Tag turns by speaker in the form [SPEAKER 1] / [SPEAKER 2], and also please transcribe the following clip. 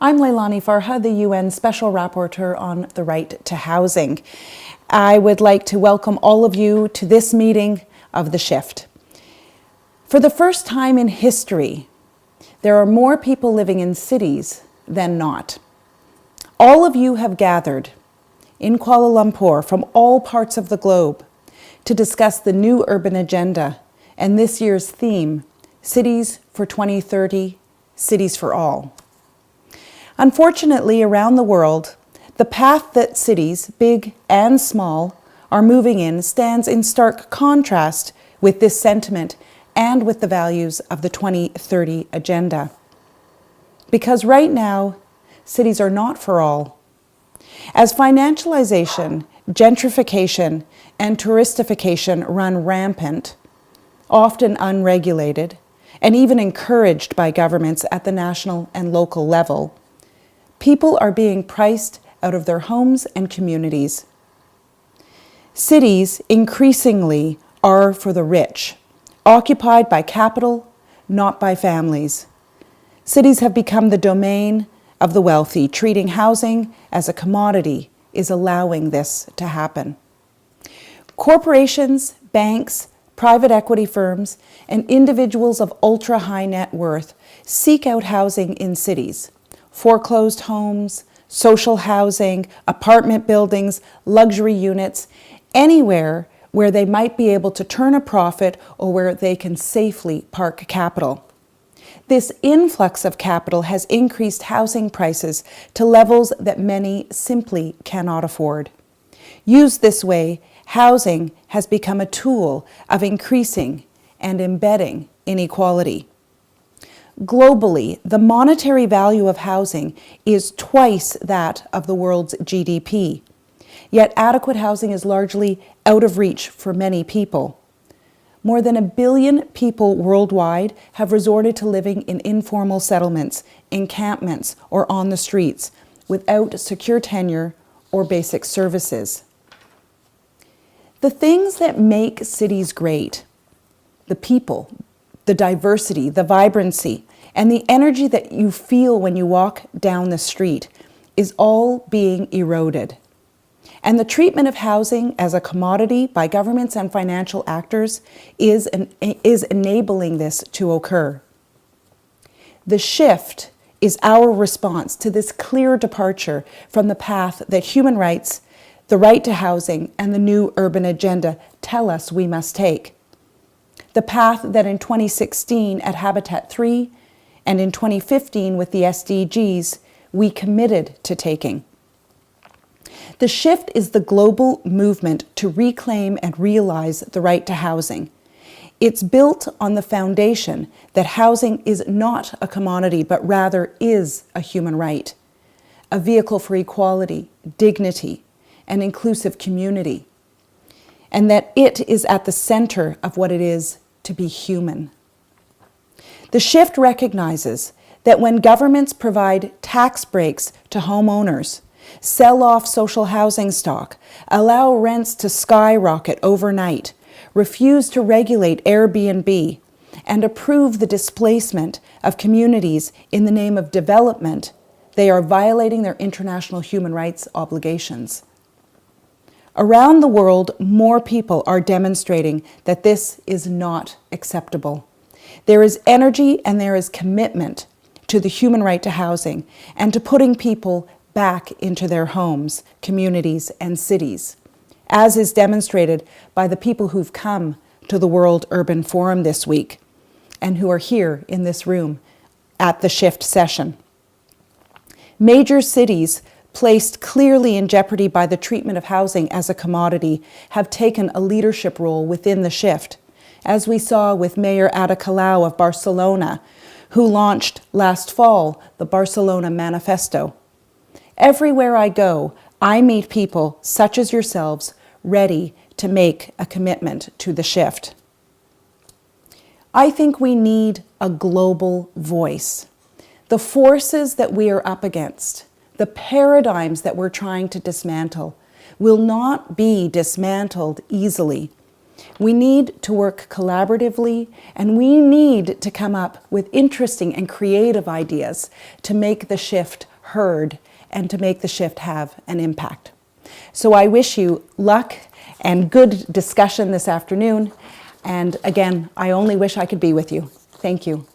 [SPEAKER 1] I'm Leilani Farha, the UN Special Rapporteur on the Right to Housing. I would like to welcome all of you to this meeting of the Shift. For the first time in history, there are more people living in cities than not. All of you have gathered in Kuala Lumpur from all parts of the globe to discuss the new urban agenda and this year's theme, Cities for 2030, Cities for All. Unfortunately, around the world, the path that cities, big and small, are moving in stands in stark contrast with this sentiment and with the values of the 2030 agenda. Because right now, cities are not for all. As financialization, gentrification, and touristification run rampant, often unregulated, and even encouraged by governments at the national and local level, people are being priced out of their homes and communities. Cities increasingly are for the rich, occupied by capital, not by families. Cities have become the domain of the wealthy. Treating housing as a commodity is allowing this to happen. Corporations, banks, private equity firms, and individuals of ultra-high net worth seek out housing in cities. Foreclosed homes, social housing, apartment buildings, luxury units, anywhere where they might be able to turn a profit or where they can safely park capital. This influx of capital has increased housing prices to levels that many simply cannot afford. Used this way, housing has become a tool of increasing and embedding inequality. Globally, the monetary value of housing is twice that of the world's GDP. Yet adequate housing is largely out of reach for many people. More than 1 billion people worldwide have resorted to living in informal settlements, encampments, or on the streets without secure tenure or basic services. The things that make cities great, the people, the diversity, the vibrancy, and the energy that you feel when you walk down the street is all being eroded. And the treatment of housing as a commodity by governments and financial actors is enabling this to occur. The shift is our response to this clear departure from the path that human rights, the right to housing, and the new urban agenda tell us we must take. The path that in 2016 at Habitat 3 and in 2015 with the SDGs we committed to taking. The shift is the global movement to reclaim and realize the right to housing. It's built on the foundation that housing is not a commodity, but rather is a human right, a vehicle for equality, dignity, and inclusive community, and that it is at the center of what it is to be human. The shift recognizes that when governments provide tax breaks to homeowners, sell off social housing stock, allow rents to skyrocket overnight, refuse to regulate Airbnb, and approve the displacement of communities in the name of development, they are violating their international human rights obligations. Around the world, more people are demonstrating that this is not acceptable. There is energy and there is commitment to the human right to housing and to putting people back into their homes, communities, and cities, as is demonstrated by the people who've come to the World Urban Forum this week and who are here in this room at the Shift session. Major cities placed clearly in jeopardy by the treatment of housing as a commodity have taken a leadership role within the shift, as we saw with Mayor Ada Colau of Barcelona, who launched last fall the Barcelona Manifesto. Everywhere I go, I meet people such as yourselves ready to make a commitment to the shift. I think we need a global voice. The forces that we are up against, the paradigms that we're trying to dismantle, will not be dismantled easily We need to work collaboratively, and we need to come up with interesting and creative ideas to make the shift heard and to make the shift have an impact. So I wish you luck and good discussion this afternoon. And again, I only wish I could be with you. Thank you.